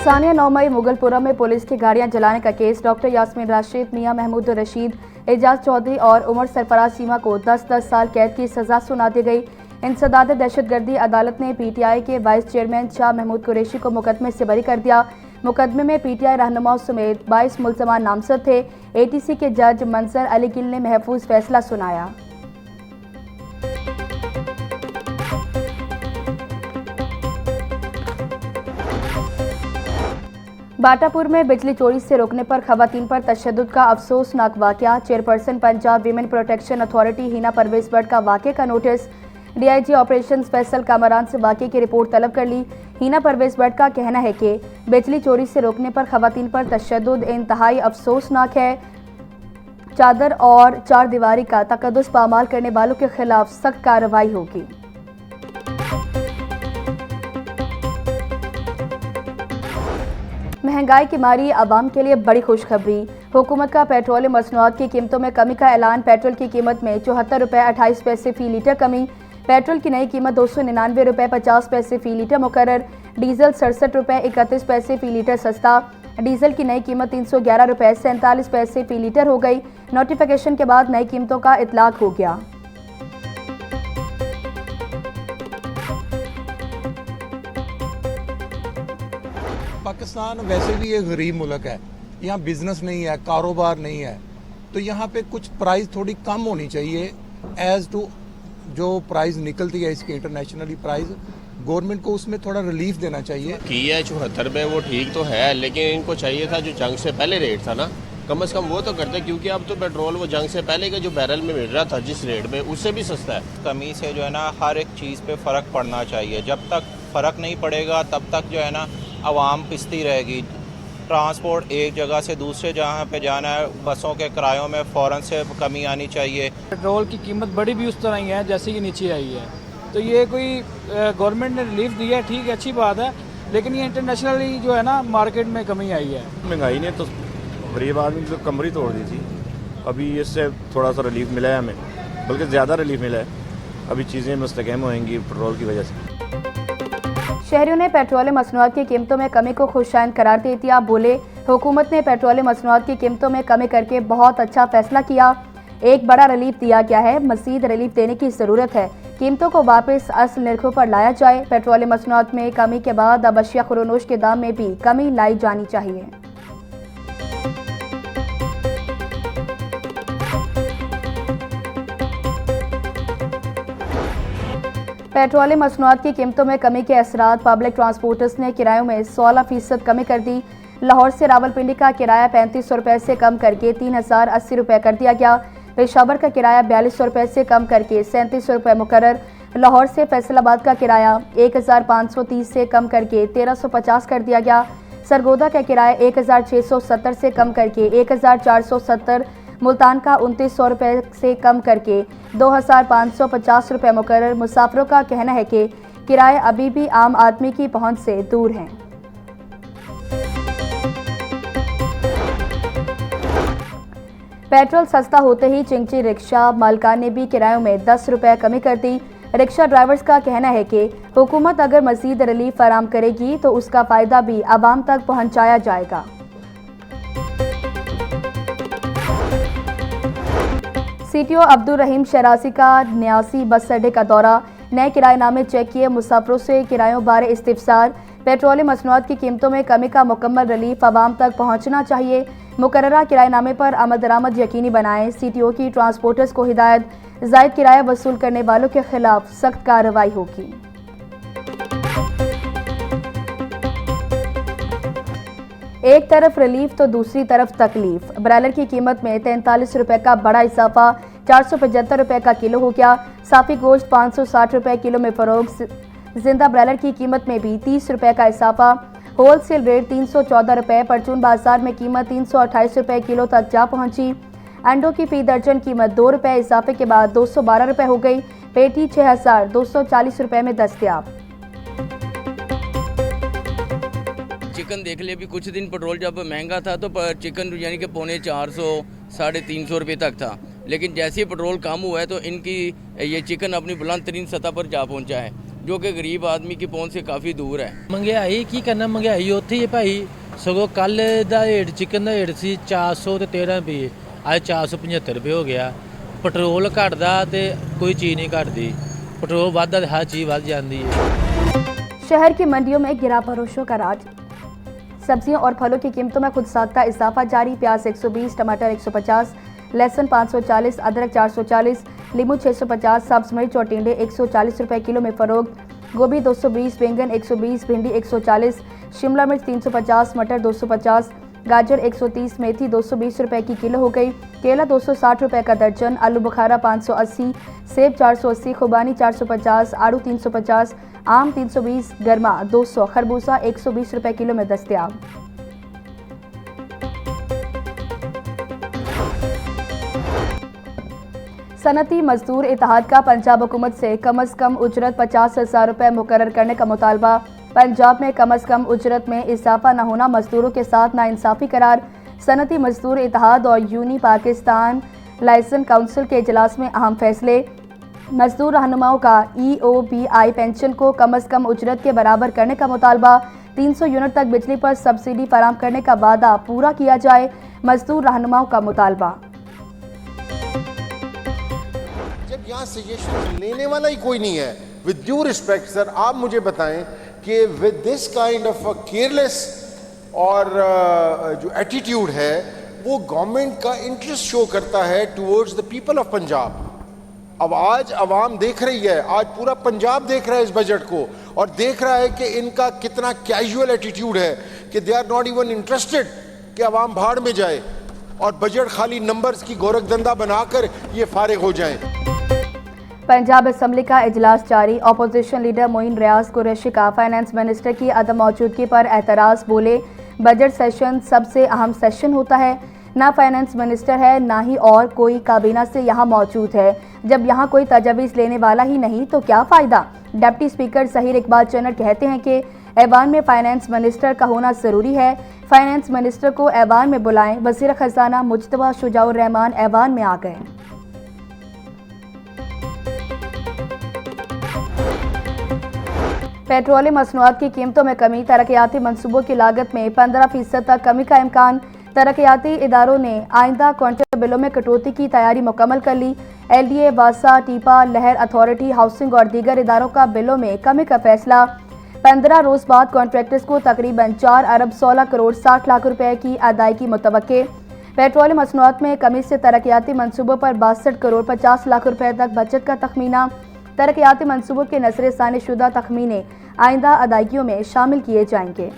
सानिया 9 मई मुगलपुरा में पुलिस की गाड़ियां जलाने का केस डॉक्टर यास्मीन राशिद, मियां महमूद रशीद, एजाज चौधरी और उमर सरफराज चीमा को 10-10 साल कैद की सजा सुना दी गई। इंसदाद दहशतगर्दी अदालत ने पीटीआई के वाइस चेयरमैन शाह महमूद कुरैशी को मुकदमे से बरी कर दिया। मुकदमे में पीटीआई रहनुमाओं समेत 22 मुल्ज़मान नामजद थे। एटीसी के जज मंजर अली गिल ने महफूज फैसला सुनाया। बाटापुर में बिजली चोरी से रोकने पर खवातीन पर तशद्दुद का अफसोसनाक वाकया। Chairperson Punjab women protection authority Hina Parvez Bhatt का वाकये का नोटिस। डीआईजी ऑपरेशंस फैसल कामरान से वाकये की रिपोर्ट तलब कर ली। हिना परवेज भट्ट का कहना है कि बिजली चोरी से रोकने पर खवातीन पर तशद्दुद इंतहाई अफसोसनाक है। चादर और चार दीवारी का तकद्दुस पामाल करने वालों के खिलाफ सख्त कार्रवाई होगी। महंगाई की मारी आवाम के लिए बड़ी खुशखबरी। हुकूमत का पेट्रोलियम मसनूआत की कीमतों में कमी का ऐलान। पेट्रोल की कीमत में 74 रुपये 28 पैसे फी लीटर कमी। पेट्रोल की नई कीमत 299 रुपये 50 पैसे फी लीटर मुकर्रर। डीजल 67 रुपये 31 पैसे फी लीटर सस्ता। डीजल की नई कीमत 311 रुपये 47 पैसे फी लीटर हो गई। नोटिफिकेशन के बाद नई कीमतों का इतलाक हो गया। पाकिस्तान वैसे भी एक गरीब मुल्क है, यहाँ बिजनेस नहीं है, कारोबार नहीं है, तो यहाँ पे कुछ प्राइस थोड़ी कम होनी चाहिए एज टू जो प्राइस निकलती है इसकी इंटरनेशनली प्राइस। गवर्नमेंट को उसमें थोड़ा रिलीफ देना चाहिए। की है 74 रुपये, वो ठीक तो है, लेकिन इनको चाहिए था जो जंग से पहले रेट था ना, कम से कम वो तो करते, क्योंकि अब तो पेट्रोल वो जंग से पहले के जो बैरल में मिल रहा था जिस रेट में, उससे भी सस्ता है। कमी से जो है ना हर एक चीज़ पे फ़र्क पड़ना चाहिए। जब तक फ़र्क नहीं पड़ेगा तब तक जो है ना आवाम पिसती रहेगी। ट्रांसपोर्ट एक जगह से दूसरे जगह पे जाना है, बसों के किरायों में फ़ौरन से कमी आनी चाहिए। पेट्रोल की कीमत बढ़ी भी उस तरह ही है जैसे कि नीचे आई है, तो ये कोई गवर्नमेंट ने रिलीफ दिया है, ठीक है, अच्छी बात है, लेकिन ये इंटरनेशनली जो है ना मार्केट में कमी आई है। महंगाई ने तो गरीब आदमी की कमर ही तोड़ दी थी। अभी इससे थोड़ा सा रिलीफ मिला है हमें, बल्कि ज़्यादा रिलीफ मिला है। अभी चीज़ें मुस्तकम होएंगी पेट्रोल की वजह से। शहरियों ने पेट्रोलियम मसनूआत की कीमतों में कमी को खुशैन करार दे दिया। बोले, हुकूमत ने पेट्रोलियम मसनूआत की कीमतों में कमी करके बहुत अच्छा फैसला किया। एक बड़ा रिलीफ दिया गया है, मज़ीद रिलीफ देने की ज़रूरत है। कीमतों को वापस असल निर्खों पर लाया जाए। पेट्रोलियम मसनूआत में कमी के बाद अब अशिया खुरोनोश के दाम में भी कमी लाई जानी चाहिए। पेट्रोलियम मसनूआत की कीमतों में कमी के असरात। पब्लिक ट्रांसपोर्टर्स ने किरायों में 16% कमी कर दी। लाहौर से रावलपिंडी का किराया 3500 रुपये से कम करके 3080 रुपये कर दिया गया। पेशावर का किराया 4200 रुपये से कम करके 3700 रुपये मुकर्रर। लाहौर से फैसलाबाद का किराया 1530 से कम करके 1350 कर दिया गया। सरगोदा का किराया 1670 से कम करके 1470। मुल्तान का 2900 रुपये से कम करके 2550 रुपये मुकर्रर। मुसाफिरों का कहना है कि किराए अभी भी आम आदमी की पहुंच से दूर हैं। पेट्रोल सस्ता होते ही चिंची रिक्शा मालिकान ने भी किरायों में 10 रुपये कमी कर दी। रिक्शा ड्राइवर्स का कहना है कि हुकूमत अगर मज़ीद रिलीफ फराम करेगी तो उसका फ़ायदा भी आवाम तक पहुँचाया जाएगा। सीटीओ अब्दुल रहीम शरासी का न्यासी बस अड्डे का दौरा। नए किराएनामे चेक किए। मुसाफिरों से किरायों बारे इस्तिफसार। पेट्रोलियम मसनूआत की कीमतों में कमी का मुकम्मल रिलीफ आवाम तक पहुंचना चाहिए। मुकर्ररा किराएनामे पर अमल दरामद यकीनी बनाएं। सीटीओ की ट्रांसपोर्टर्स को हिदायत। ज़ायद किराया वसूल करने वालों के खिलाफ सख्त कार्रवाई होगी। एक तरफ रिलीफ तो दूसरी तरफ तकलीफ। ब्रायलर की कीमत में 43 रुपये का बड़ा इजाफा 475 रुपये का किलो हो गया। साफी गोश्त 560 रुपये किलो में फरोग। जिंदा ब्रायलर की कीमत में भी 30 रुपये का इजाफा। होल सेल रेट 314 रुपये। परचून बाजार में कीमत 328 रुपये किलो तक जा पहुंची। अंडों की फी दर्जन कीमत 2 रुपये इजाफे के बाद 212 रुपये हो गई। पेटी 6240 रुपये में दस्तयाब। चिकन देख ले, अभी कुछ दिन पेट्रोल जब महंगा था तो चिकन यानी कि 450 350 रुपये तक था, लेकिन जैसे ही पेट्रोल कम हुआ है तो इनकी ये चिकन अपनी बुलंद तरीन सतह पर जा पहुंचा है। जो कि गरीब आदमी की पहुंच से काफ़ी दूर है। महंगाई की करना, महंगाई ਉੱਥੇ ਹੀ ਭਾਈ। ਸਗੋਂ ਕੱਲ ਦਾ ਰੇਟ ਚਿਕਨ ਦਾ ਰੇਟ ਸੀ 413 ਰੁਪਏ, ਅੱਜ 475 ਰੁਪਏ ਹੋ ਗਿਆ। ਪੈਟਰੋਲ ਘਟਦਾ ਤੇ ਕੋਈ ਚੀਜ਼ ਨਹੀਂ ਘਟਦੀ, ਪੈਟਰੋਲ ਵੱਧਦਾ ਤੇ ਹਰ ਚੀਜ਼ ਵੱਧ ਜਾਂਦੀ ਹੈ। शहर की मंडियों में गिरा परोशों का राज। सब्जियों और फलों की कीमतों में खुद साख्ता इजाफा जारी। प्याज 120, टमाटर 150, लहसुन 540, अदरक 440, नींबू 650, सब्ज मिर्च और टिंडे 140 रुपए किलो में फरोख्त। गोभी 220, बैंगन 120, भिंडी 140, शिमला मिर्च 350, मटर 250, गाजर 130, मेथी 220 रुपए की किलो हो गई। केला 260 रुपए का दर्जन, आलू बुखारा 580, सेब 480, खुबानी 450, आड़ू 350, आम 320, गर्मा 200, खरबूजा 120 रुपए किलो में दस्तयाब। सनती मजदूर इत्तेहाद का पंजाब हुकूमत से कम उजरत 50,000 रुपये मुकर्रर करने का मुतालबा। पंजाब में कम उजरत में इजाफा न होना मजदूरों के साथ नाइंसाफ़ी करार। सनती मजदूर इत्तेहाद और यूनी पाकिस्तान लाइसेंस काउंसिल के इजलास में अहम फैसले। मजदूर रहनुमाओं का EOPI पेंशन को कम उजरत के बराबर करने का मुतालबा। 300 यूनिट तक बिजली पर सब्सिडी फराम करने का वादा पूरा किया जाए, मजदूर रहनुमाओं का मुतालबा। जब यहाँ सजेशन लेने वाला ही कोई नहीं है, विद ड्यू रिस्पेक्ट सर, आप मुझे बताएं कि with this kind of careless और जो एटीट्यूड है वो गवर्नमेंट का इंटरेस्ट शो करता है towards the people of Punjab. अब आज अवाम देख रही है, आज पूरा पंजाब देख रहा है इस बजट को और देख रहा है कि इनका कितना कैजुअल एटीट्यूड है कि they are not even interested कि अवाम भाड़ में जाए और बजट खाली नंबर्स की गोरखधंधा बनाकर ये फारिग हो जाएं। पंजाब असम्बली का इजलास जारी। अपोजिशन लीडर मोइन रियाज कुरैशी का फाइनेंस मिनिस्टर की अदम मौजूदगी पर एतराज़। बोले, बजट सेशन सबसे अहम सेशन होता है, ना फाइनेंस मिनिस्टर है ना ही और कोई काबीना से यहाँ मौजूद है। जब यहाँ कोई तजवीज़ लेने वाला ही नहीं तो क्या फ़ायदा। डिप्टी स्पीकर ज़हीर इकबाल चन्नर कहते हैं कि ऐवान में फाइनेंस मिनिस्टर का होना ज़रूरी है, फाइनेंस मिनिस्टर को ऐवान में बुलाएं। वज़ीर ख़जाना मुज्तबा शुजाउर रहमान ऐवान में आ गए। पेट्रोलियम मसनूआत की कीमतों में कमी, तरक्याती मंसूबों की लागत में 15% तक कमी का इम्कान। तरक्याती इदारों ने आइंदा कॉन्ट्रैक्ट बिलों में कटौती की तैयारी मुकम्मल कर ली। LDA, वासा, टीपा, लहर अथॉरिटी, हाउसिंग और दीगर इदारों का बिलों में कमी का फैसला। 15 रोज़ बाद कॉन्ट्रैक्टर्स को तकरीबन 4 अरब 16 करोड़ 60 लाख रुपए की अदायगी मुतवक्के। पेट्रोलियम मसनूआत में कमी से तरक्याती मंसूबों पर 62 करोड़ 50 लाख रुपए तक बचत का तखमीना। तरक्याती मंसूबों के नज़रसानी शुदा तखमीने आइंदा अदायगियों में शामिल किए जाएंगे।